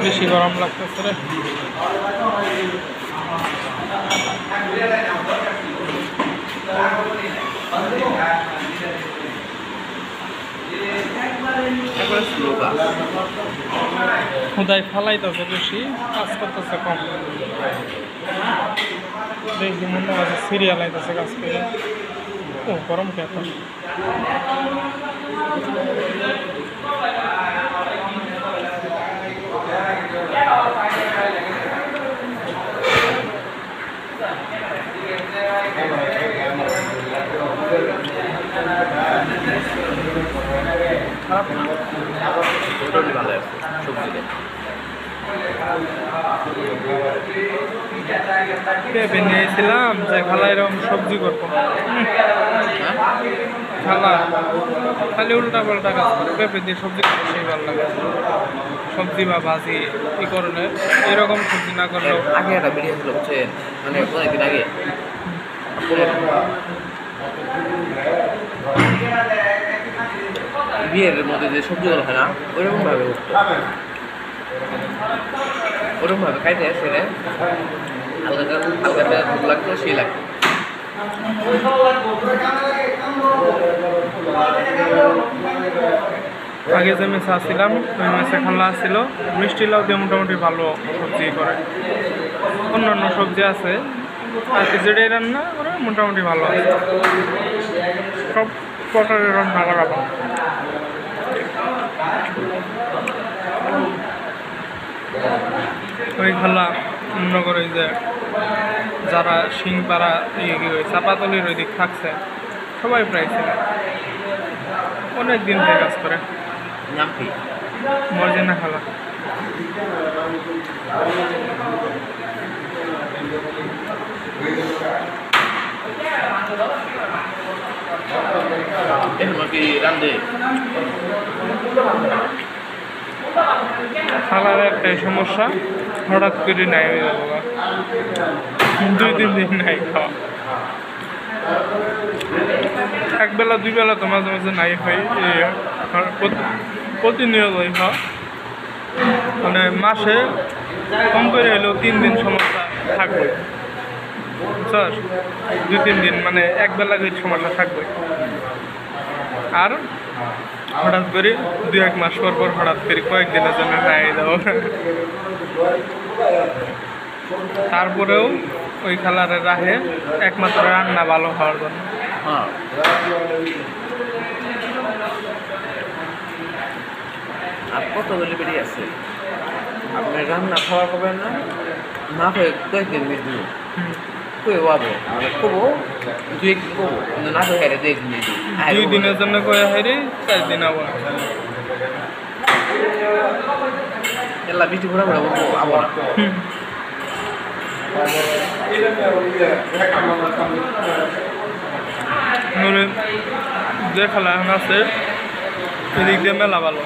বেশি গরম লাগতেছে রে। খুদাই ফালাইতেছে বেশি, কাজ করতেছে কম। দেখি মনে হয় সিরিয়াল আইতেছে কাজ করে। ও গরম কে এখন পেঁপে নিয়েছিলাম যে খালা এরকম সবজি করবো, খালা খালি উল্টা পাল্টা কাজ করে। পেঁপে দিয়ে সবজি করতে সেই ভালো লাগে, সবজি বা ভাজি এই করলে। এরকম সবজি না করলেও আগে একটা বেরিয়েছিল বুঝছেন, মানে অনেকদিন আগে বিয়ের মধ্যে যে সবজিগুলো হয় না ওইরকম ভাবে উঠতো, ওরকম ভাবে খাইতে সেরে হালকা হালকা ভোগ লাগতো, সেই লাগতো। আগে যে মেসে আসছিলাম ওই মেসে খালা আসছিল, মিষ্টি লাউ দিয়ে মোটামুটি ভালো সবজি করে। অন্যান্য সবজি আছে আর যেটাই রান্না করে মোটামুটি ভালো আছে, সব প্রকারের রান্না করা ভালো। ওই খালা মনে করে যে যারা সিংপাড়া চাপাতলির ওই দিক থাকছে সবাই প্রায় ছিল, অনেক দিন থেকে কাজ করে। নাম কি? মর্জিনা খালা। এখন কি রান্ধে? খালার একটাই সমস্যা, হঠাৎ করে নাই হয়ে যাবো, 2-3 দিন নাই খাওয়া। একবেলা 2 বেলা তো মাঝে মাঝে নাই হয়, প্রতিনিয়তই খাওয়া। মানে মাসে কম করে হলেও 3 দিন সমস্যা থাকবে, বুঝছস? 2-3 দিন মানে একবেলা করে সমস্যা থাকবে। আর হঠাৎ করে 2-1 মাস পর পর হঠাৎ করে কয়েকদিনের জন্য নাই যাবো। তারপরেও ওই খালারে রাখে একমাত্র রান্না ভালো হওয়ার জন্য। আর কতগুলি বেরিয়ে আছে, আপনি রান্না খাওয়া করবেন না, না হয়ে কয়েকদিন মেয়ে কই হবো মানে কবো 2 একদিন কবো, কিন্তু না হয়ে হেরে 2 একদিন মেয়ে 2 দিনের জন্য কয়ে হেরে 4 দিন আবো না। এলা বৃষ্টি ঘোরা ঘোরা বলবো আবো না। যে খালা এখন আছে এদিক দিয়ে মেলা ভালো,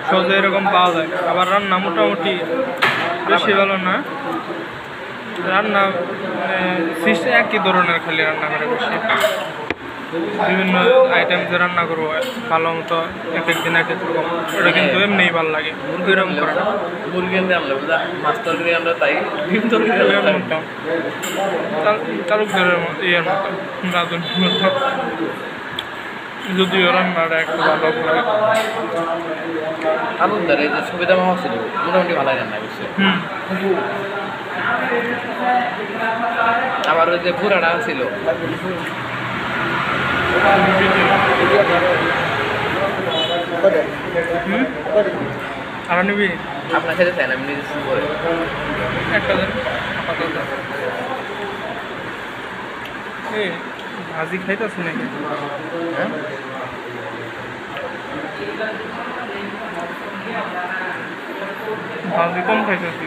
সহজে এরকম পাওয়া যায়। আবার রান্না মোটামুটি বেশি ভালো না, রান্না একই ধরনের খালি রান্না করে বেশি। বিভিন্ন আইটেম যে রান্না করবো ভালো মতো এক একদিন এক এক রকম, ওটা কিন্তু এমনিই ভালো লাগে। এরকম করে না মুরগি আনলে আমরা বুঝা মাছ তরকারি আমরা তাই ডিম তরকারি মতো তালুকদারের মতো ইয়ের মতো রাঁধুনির মতো, যদিও রান্নাটা একটু ভালো করে। তালুকদার এই যে সুবিধা মামা ছিল মোটামুটি ভালোই রান্না করছে। আবার ওই যে বুড়াটা ছিল আর নিবি আপনার সাথে চাই না, আমি নিজে শুরু করে একটা এই ভাজি খাইতেছি নাকি? হ্যাঁ ভাজি কম খাইতেছি।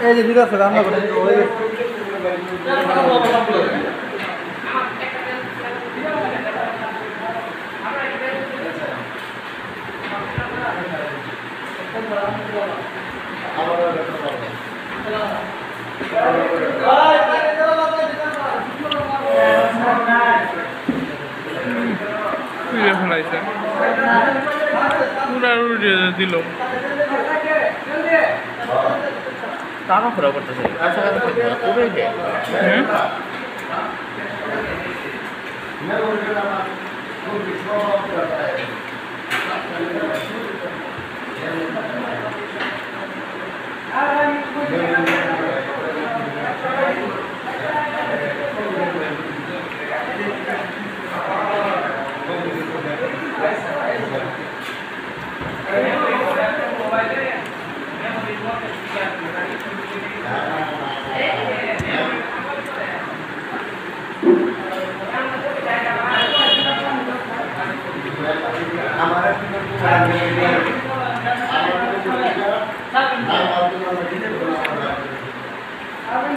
এই যে দিদা আছে রান্না করে ওই ফেলাইছে পুরা দিল তারও ঘোরা করতেছে কাছাকাছি খুবই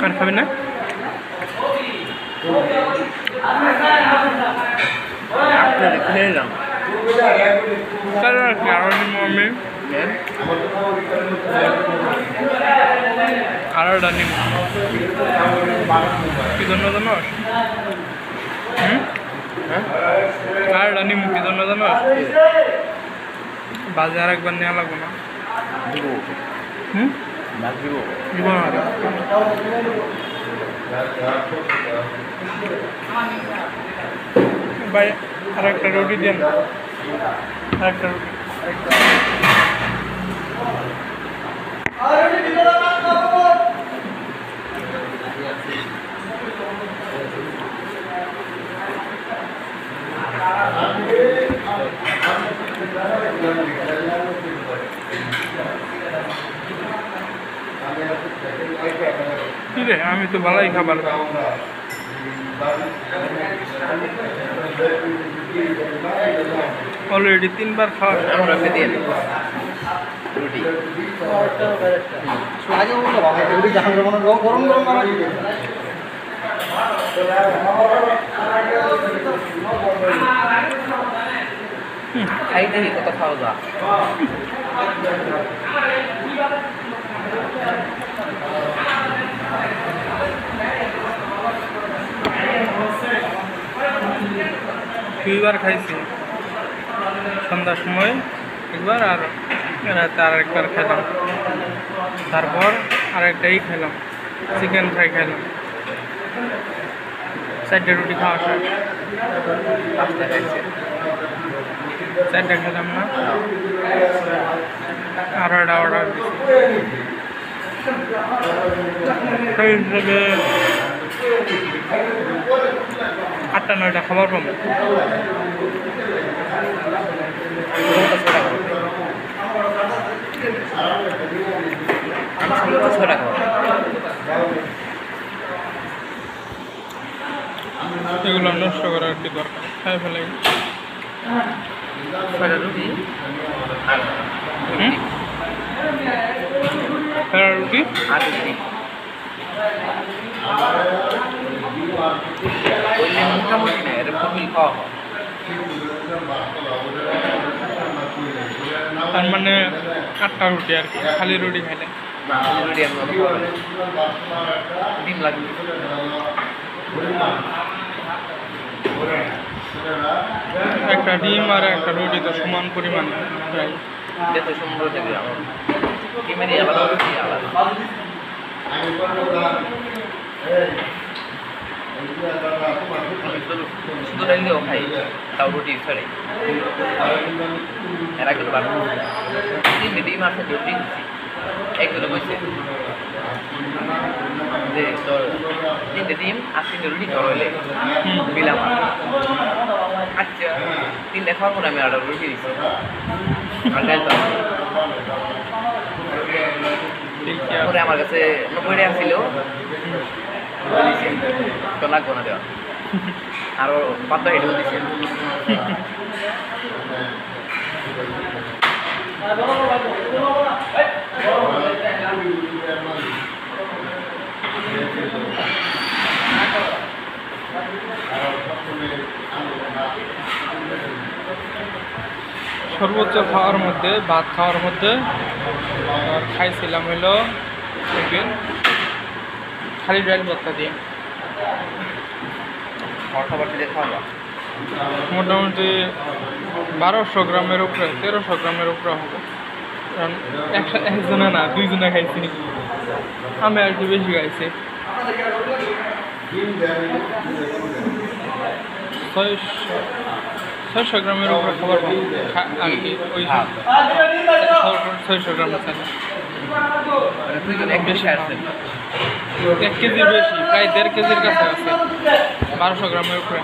কার খাবে না আপনার খেয়ে এলাম কার আর কি আরো নিম আমি আরোটা নিম কি জন্য জানোস আরোটা নিম কি জন্য জানোস বাজে আর একবার নেওয়া লাগবে না দিব হুম দিব দিব না ভাই আর একটা রুটি দেন আর একটা রুটি কি রে আমি তো ভালোই খাবার অলরেডি 3বার খাওয়া আমরা দিয়ে রুটি আগে বলতো বাবা রুটি জাহান গরম গরম গরম বাবা খাই দেখি কত খাওয়া যা দুইবার খাইছি সন্ধ্যার সময় একবার আর রাতে আর একবার খেলাম তারপর আরেকটাই খেলাম চিকেন ফ্রাই খেলাম 4টে রুটি খাওয়া শেষ 5টা খাইছে 4টে খেলাম না আর একটা অর্ডার দিচ্ছি সেই হিসেবে 8টা-9টা খাবার পাবো এগুলো নষ্ট করার কি দরকার খাই ফেলাই রুটি রুটি আর রুটি মোটামুটি না এরকম খাওয়া হয় তার মানে 8টা রুটি আর কি খালি রুটি খাইলে রুটি ডিম লাগবে একটা ডিম আর একটা রুটি তো সমান পরিমাণ প্রায় যেতে সুন্দর দেবে আমার ডিমেরই আলাদা রুটি আলাদা শুধু ডাল দিয়েও খাই তাও রুটি ছাড়াই এরা কিন্তু বাড়ি ডিম আর সাথে রুটি দিচ্ছি একজনে বলছে যে তোর 3টে ডিম আর 3টে রুটি তোর হইলে বিল আমার আচ্ছা 3টে খাওয়ার পরে আমি আরো রুটি দিচ্ছি আর ডাল তো পরে আমার কাছে 90 টাকা ছিল তো লাগবো না দেওয়া আরো 5 টাকা এটাও দিচ্ছেন সর্বোচ্চ খাওয়ার মধ্যে ভাত খাওয়ার মধ্যে আর খাইছিলাম হইলো একদিন খালি ডাল ভর্তা দিয়ে খাবার দিয়ে খাওয়া মোটামুটি 1200 গ্রামের উপরে 1300 গ্রামের উপরে হবে কারণ একজনে না দুইজনে খাইছি আমি আর একটু বেশি খাইছি 600 গ্রামের উপরে খাবার আর কি ওই 600 গ্রামের চাইলে বেশি আসছেন 1 কেজির বেশি প্রায় 1.5 কেজির কাছে আছে 1200 গ্রামের উপরে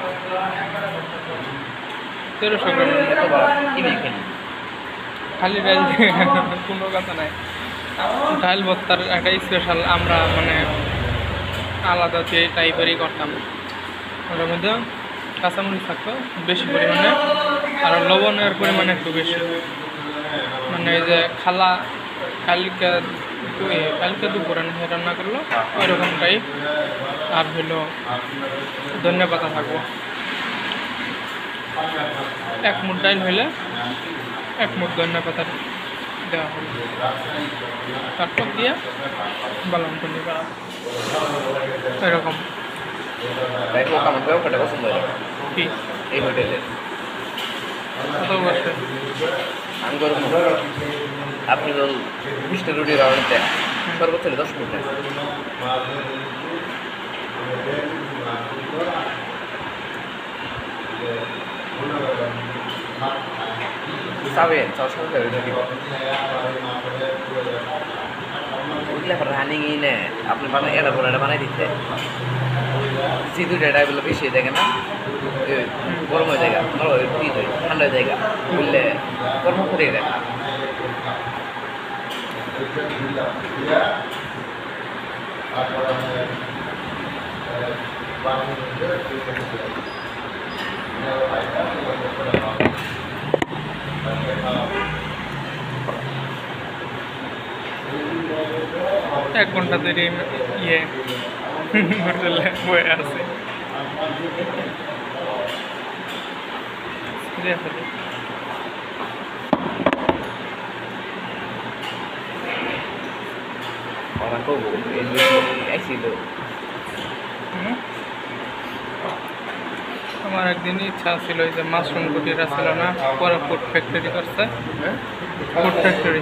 1300 গ্রামের এত বড় কিনে খেলি খালি ডাল দিয়ে কোনো কথা নাই ডাল ভর্তার একটা স্পেশাল আমরা মানে আলাদা যে টাইপেরই করতাম ওটার মধ্যে কাঁচামরিচ থাকতো বেশি পরিমাণে আর লবণের পরিমাণ একটু বেশি মানে এই যে খালা কালকে দুপুরে রান্না করলো ওইরকম টাইপ আর হইলো ধনিয়া পাতা থাকবো 1 মুঠ ডাল হইলে 1 মুঠ ধনিয়া পাতা দেওয়া হবে তারপর দিয়ে বালাম ধনিয়া পাতা এরকম তাই তো আমার ব্যবসাটা পছন্দ হয় কি এই হোটেলে কত বসে আমি করব আপনি তো 20টা রুটি রাউন্ডে সর্বোচ্চ 10 minute saben sosok dari tadi udah running ini আপনি বানাই এটা বলে বানাই দিতে সিধু ডেটা গুলো বেশি দেখে না গরম হয়ে জায়গা ঠান্ডা জায়গা বুঝলে গরম করে দেয় এক ঘন্টা ধরে হোটেলে বয়ে আছে orang kau ini aksi tu আমার একদিন ইচ্ছা ছিল যে মাশরুম কুটিরা ছিল না পরে ফুড ফ্যাক্টরি করছে ফুড ফ্যাক্টরি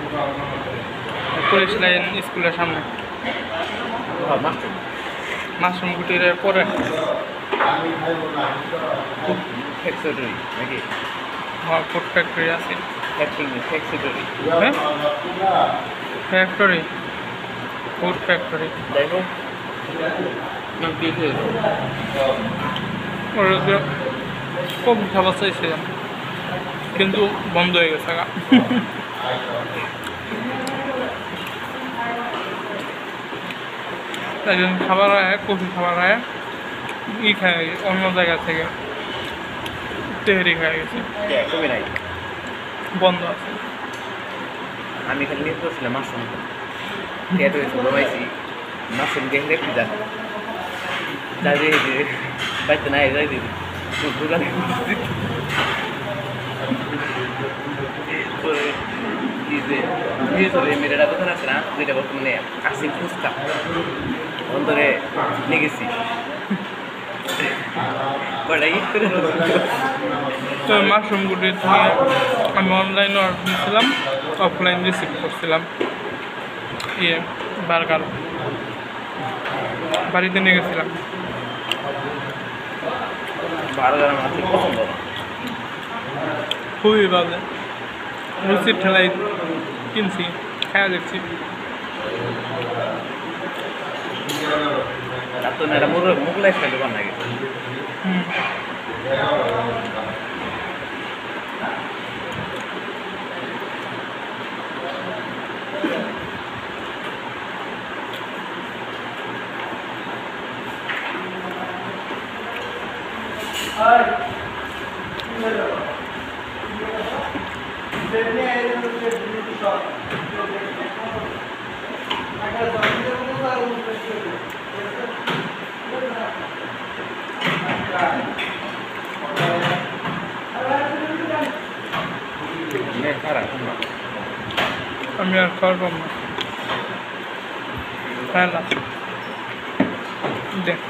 পুলিশ লাইন স্কুলের সামনে মাশরুম কুটিরের পরে ফ্যাক্টরি নাকি হ্যাঁ ফুড ফ্যাক্টরি আছে ফ্যাক্টরি হ্যাঁ ফ্যাক্টরি ফুড ফ্যাক্টরি দেখো না কি ওরা কফি খাবার চাইছিলাম কিন্তু বন্ধ হয়ে গেছে গা তাই জন্য খাবার আয় কফি খাবার আয় খায় অন্য জায়গা থেকে তেহরি খাই গেছে কবি নাই বন্ধ আছে আমি খালি নিয়ে করছিলাম মাশরুম খেয়ে হয়েছে জমাইছি মাশরুম দিয়ে রেখে যান যাই দিয়ে বাড়িতে নাই যাই দিদি দোকানে মেয়েটা দোকান আছে না যেটা বর্তমানে আসি ফুচকা অন্তরে নিয়ে গেছি তো মাশরুম গুটি থেকে আমি অনলাইনে অর্ডার দিয়েছিলাম অফলাইন রিসিভ করছিলাম বার্গার বাড়িতে নিয়ে গেছিলাম বার্গার আমার খুব পছন্দ খুবই ভালো রুচির ঠেলাই কিনছি খাওয়া দেখছি তো না এটা মোগলাই স্টাইলে বানা গেছে আমি আর খাওয়ার পাব না হ্যাঁ না দেখ